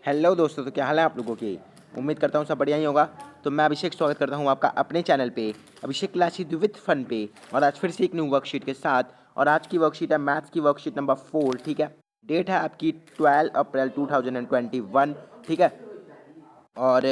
Hello दोस्तों, तो क्या हाल है आप लोगों की। उम्मीद करता हूँ सब बढ़िया ही होगा। तो मैं अभिषेक स्वागत करता हूँ आपका अपने चैनल पे, अभिषेक क्लासेस विद फन पे। और आज फिर से एक न्यू वर्कशीट के साथ। और आज की वर्कशीट है मैथ्स की वर्कशीट नंबर 4। ठीक है, डेट है आपकी 12 अप्रैल 2021। ठीक है, और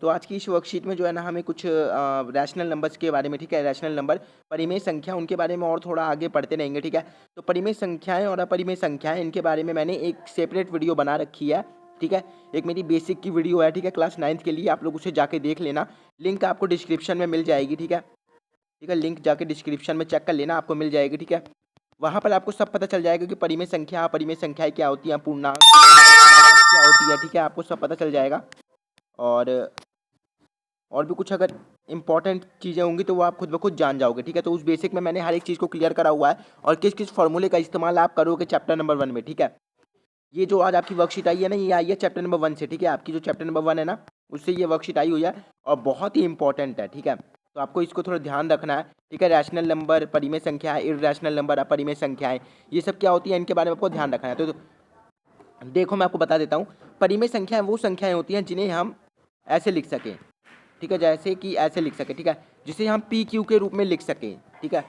तो आज की इस वर्कशीट में जो है ना, हमें कुछ रैशनल नंबर्स के बारे में, ठीक है, रैशनल नंबर परिमेय संख्या उनके बारे में और थोड़ा आगे पढ़ते रहेंगे। ठीक है, तो परिमेय संख्याएं और अपरिमेय संख्याएं, इनके बारे में मैंने एक सेपरेट वीडियो बना रखी है। ठीक है, एक मेरी बेसिक की वीडियो है। ठीक है, क्लास 9th के लिए आप लोग उसे जाके देख लेना। लिंक आपको डिस्क्रिप्शन में मिल जाएगी। ठीक है, ठीक है, लिंक जाके डिस्क्रिप्शन में चेक कर लेना, आपको मिल जाएगी। ठीक है, वहाँ पर आपको सब पता चल जाएगा कि परिमेय संख्या अपरिमेय संख्याएं क्या होती हैं, पूर्णांक क्या होती है। ठीक है, आपको सब पता चल जाएगा। और भी कुछ अगर इंपॉर्टेंट चीज़ें होंगी तो वो आप खुद ब खुद जान जाओगे। ठीक है, तो उस बेसिक में मैंने हर एक चीज़ को क्लियर करा हुआ है और किस किस फॉर्मूले का इस्तेमाल आप करोगे चैप्टर नंबर 1 में। ठीक है, ये जो आज आपकी वर्कशीट आई है ना, ये आई है चैप्टर नंबर 1 से। ठीक है, आपकी जो चैप्टर नंबर 1 है ना, उससे ये वर्कशीट आई हुई है और बहुत ही इंपॉर्टेंट है। ठीक है, तो आपको इसको थोड़ा ध्यान रखना है। ठीक है, रैशनल नंबर, परिमेय संख्या, इर्रेशनल नंबर, अपरिमेय संख्याएं, ये सब क्या होती है, इनके बारे में आपको ध्यान रखना है। तो देखो, मैं आपको बता देता हूँ। परिमेय संख्याएं वो संख्याएं होती हैं जिन्हें हम ऐसे लिख सकें। ठीक है, जैसे कि ऐसे लिख सके। ठीक है, जिसे हम पी क्यू के रूप में लिख सकें। ठीक है,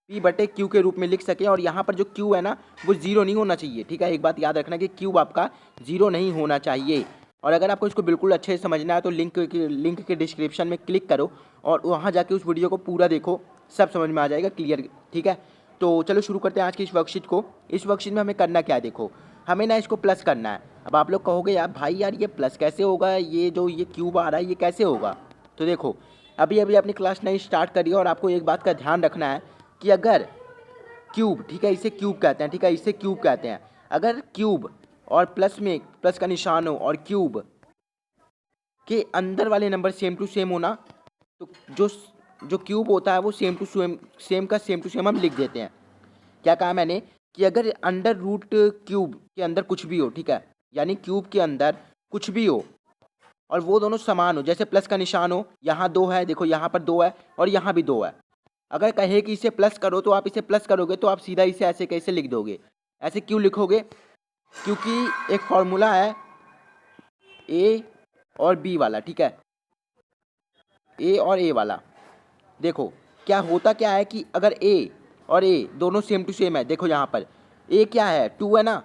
पी बटे क्यू के रूप में लिख सकें। और यहाँ पर जो क्यू है ना, वो जीरो नहीं होना चाहिए। ठीक है, एक बात याद रखना कि क्यूब आपका जीरो नहीं होना चाहिए। और अगर आपको इसको बिल्कुल अच्छे से समझना है तो लिंक के डिस्क्रिप्शन में क्लिक करो और वहाँ जाके उस वीडियो को पूरा देखो, सब समझ में आ जाएगा क्लियर। ठीक है, तो चलो शुरू करते हैं आज की इस वर्कशीट को। इस वर्कशीट में हमें करना क्या है, देखो, हमें ना इसको प्लस करना है। अब आप लोग कहोगे यार भाई, यार ये प्लस कैसे होगा, ये जो ये क्यूब आ रहा है ये कैसे होगा। तो देखो, अभी अभी अपनी क्लास 9 स्टार्ट करिए और आपको एक बात का ध्यान रखना है कि अगर क्यूब, ठीक है, इसे क्यूब कहते हैं। ठीक है, इसे क्यूब कहते हैं। अगर क्यूब और प्लस में प्लस का निशान हो और क्यूब के अंदर वाले नंबर सेम टू सेम होना, तो जो जो क्यूब होता है वो सेम टू सेम हम लिख देते हैं। क्या कहा मैंने कि अगर अंडर रूट क्यूब के अंदर कुछ भी हो, ठीक है, यानी क्यूब के अंदर कुछ भी हो और वो दोनों समान हो, जैसे प्लस का निशान हो, यहाँ 2 है, देखो यहाँ पर 2 है और यहाँ भी 2 है। अगर कहे कि इसे प्लस करो तो आप इसे प्लस करोगे तो आप सीधा इसे ऐसे कैसे लिख दोगे। ऐसे क्यों लिखोगे, क्योंकि एक फॉर्मूला है ए और बी वाला। ठीक है, ए और ए वाला। देखो क्या होता क्या है कि अगर ए और ए दोनों सेम टू सेम है, देखो यहाँ पर ए क्या है, 2 है ना।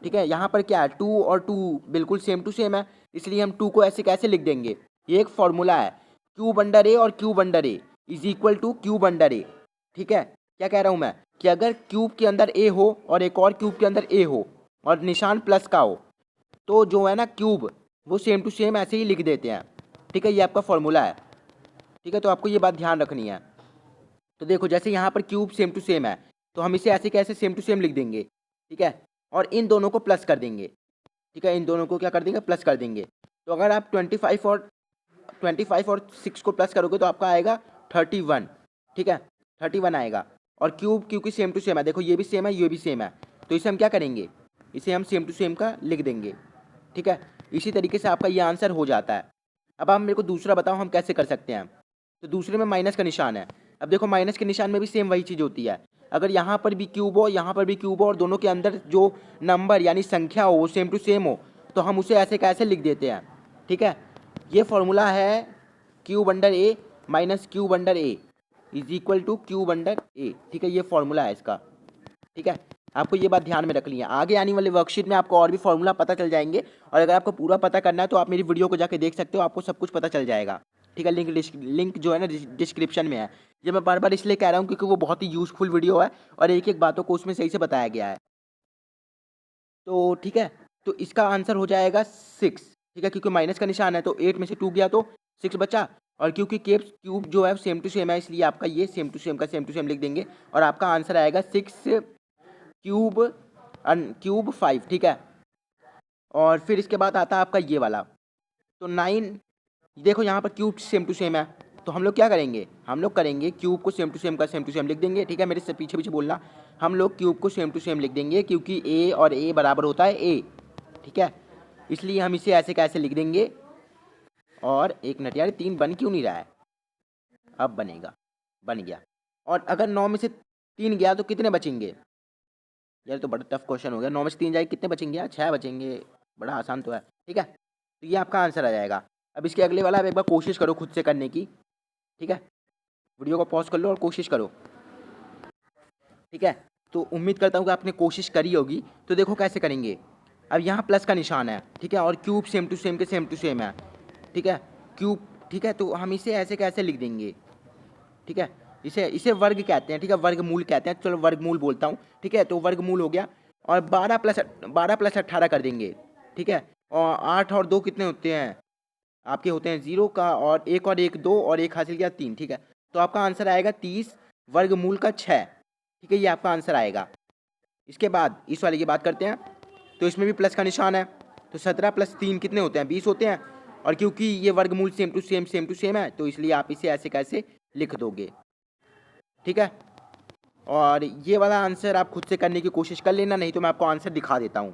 ठीक है, यहाँ पर क्या है, 2 और 2 बिल्कुल सेम टू सेम है, इसलिए हम 2 को ऐसे कैसे लिख देंगे। ये एक फॉर्मूला है, क्यूब अंडर ए और cube under A is equal to cube under A. ठीक है, क्या कह रहा हूँ मैं कि अगर क्यूब के अंदर ए हो और एक और क्यूब के अंदर ए हो और निशान प्लस का हो, तो जो है ना क्यूब, वो सेम टू सेम ऐसे ही लिख देते हैं। ठीक है, ये आपका फॉर्मूला है। ठीक है, तो आपको ये बात ध्यान रखनी है। तो देखो, जैसे यहाँ पर क्यूब सेम टू सेम है तो हम इसे ऐसे कैसे सेम टू सेम लिख देंगे। ठीक है, और इन दोनों को प्लस कर देंगे। ठीक है, इन दोनों को क्या कर देंगे, प्लस कर देंगे। तो अगर आप 25 और 6 को प्लस करोगे तो आपका आएगा 31। ठीक है, 31 आएगा। और क्यूब क्योंकि सेम टू सेम है, देखो ये भी सेम है, ये भी सेम है, तो इसे हम क्या करेंगे, इसे हम सेम टू सेम का लिख देंगे। ठीक है, इसी तरीके से आपका ये आंसर हो जाता है। अब आप मेरे को दूसरा बताओ हम कैसे कर सकते हैं। तो दूसरे में माइनस का निशान है। अब देखो, माइनस के निशान में भी सेम वही चीज़ होती है। अगर यहाँ पर भी क्यूब हो, यहाँ पर भी क्यूब हो और दोनों के अंदर जो नंबर यानी संख्या हो वो सेम टू सेम हो, तो हम उसे ऐसे कैसे लिख देते हैं। ठीक है, ये फॉर्मूला है cube under A minus cube under A is equal to cube under A. ठीक है, ये फॉर्मूला है इसका। ठीक है, आपको ये बात ध्यान में रखनी है। आगे आने वाले वर्कशीट में आपको और भी फॉर्मूला पता चल जाएंगे और अगर आपको पूरा पता करना है तो आप मेरी वीडियो को जाके देख सकते हो, आपको सब कुछ पता चल जाएगा। ठीक है, लिंक जो है ना डिस्क्रिप्शन में है। ये मैं बार बार इसलिए कह रहा हूँ क्योंकि वो बहुत ही यूज़फुल वीडियो है और एक एक बातों को उसमें सही से बताया गया है। तो ठीक है, तो इसका आंसर हो जाएगा 6। ठीक है, क्योंकि माइनस का निशान है तो 8 में से 2 गया तो 6 बचा। और क्योंकि क्यूब जो है सेम टू सेम है, इसलिए आपका ये सेम टू सेम का सेम टू सेम लिख देंगे और आपका आंसर आएगा 6 क्यूब क्यूब 5। ठीक है, और फिर इसके बाद आता है आपका ये वाला, तो 9। देखो यहाँ पर क्यूब सेम टू सेम है तो हम लोग क्या करेंगे, हम लोग करेंगे क्यूब को सेम टू सेम का सेम टू सेम लिख देंगे। ठीक है, मेरे से पीछे पीछे बोलना, हम लोग क्यूब को सेम टू सेम लिख देंगे क्योंकि ए और ए बराबर होता है ए। ठीक है, इसलिए हम इसे ऐसे कैसे लिख देंगे। और एक मिनट यार, 3 बन क्यों नहीं रहा है, अब बनेगा, बन गया। और अगर 9 में से 3 गया तो कितने बचेंगे, यार तो बड़ा टफ क्वेश्चन हो गया। 9 में से 3 जाए कितने बचेंगे यार? 6 बचेंगे। बड़ा आसान तो है। ठीक है, तो ये आपका आंसर आ जाएगा। अब इसके अगले वाला आप एक बार कोशिश करो खुद से करने की। ठीक है, वीडियो को पॉज कर लो और कोशिश करो। ठीक है, तो उम्मीद करता हूँ कि आपने कोशिश करी होगी। तो देखो कैसे करेंगे। अब यहाँ प्लस का निशान है, ठीक है, और क्यूब सेम टू सेम के सेम टू सेम है। ठीक है, क्यूब, ठीक है, तो हम इसे ऐसे कैसे लिख देंगे। ठीक है, इसे इसे वर्ग कहते हैं। ठीक है, वर्गमूल कहते हैं। चलो वर्गमूल बोलता हूँ। ठीक है, तो वर्गमूल हो गया और 12 प्लस 18 कर देंगे। ठीक है, और 8 और 2 कितने होते हैं आपके? होते हैं 0 का, और एक 2 और एक हासिल किया 3। ठीक है, तो आपका आंसर आएगा 30 वर्गमूल का 6। ठीक है, ये आपका आंसर आएगा। इसके बाद इस वाले की बात करते हैं। तो इसमें भी प्लस का निशान है, तो 17 प्लस 3 कितने होते हैं? 20 होते हैं। और क्योंकि ये वर्गमूल सेम टू सेम है, तो इसलिए आप इसे ऐसे कैसे लिख दोगे। ठीक है, और ये वाला आंसर आप खुद से करने की कोशिश कर लेना, नहीं तो मैं आपको आंसर दिखा देता हूँ।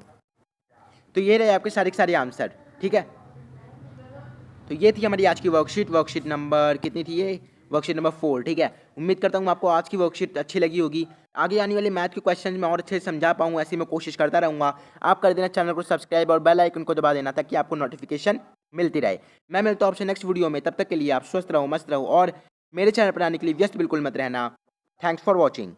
तो ये रहे आपके सारे के सारे आंसर। ठीक है, तो ये थी हमारी आज की वर्कशीट। वर्कशीट नंबर कितनी थी ये? Worksheet number 4। ठीक है, उम्मीद करता हूँ आपको आज की वर्कशीट अच्छी लगी होगी। आगे आने वाले मैथ के क्वेश्चन में और अच्छे से समझा पाऊँ, ऐसी मैं कोशिश करता रहूँगा। आप कर देना चैनल को सब्सक्राइब और बेल आइकन को दबा देना, ताकि आपको नोटिफिकेशन मिलती रहे। मैं मिलता हूँ आपसे नेक्स्ट वीडियो में। तब तक के लिए आप स्वस्थ रहो, मस्त रहो, और मेरे चैनल पर आने के लिए व्यस्त बिल्कुल मत रहना। Thanks for watching.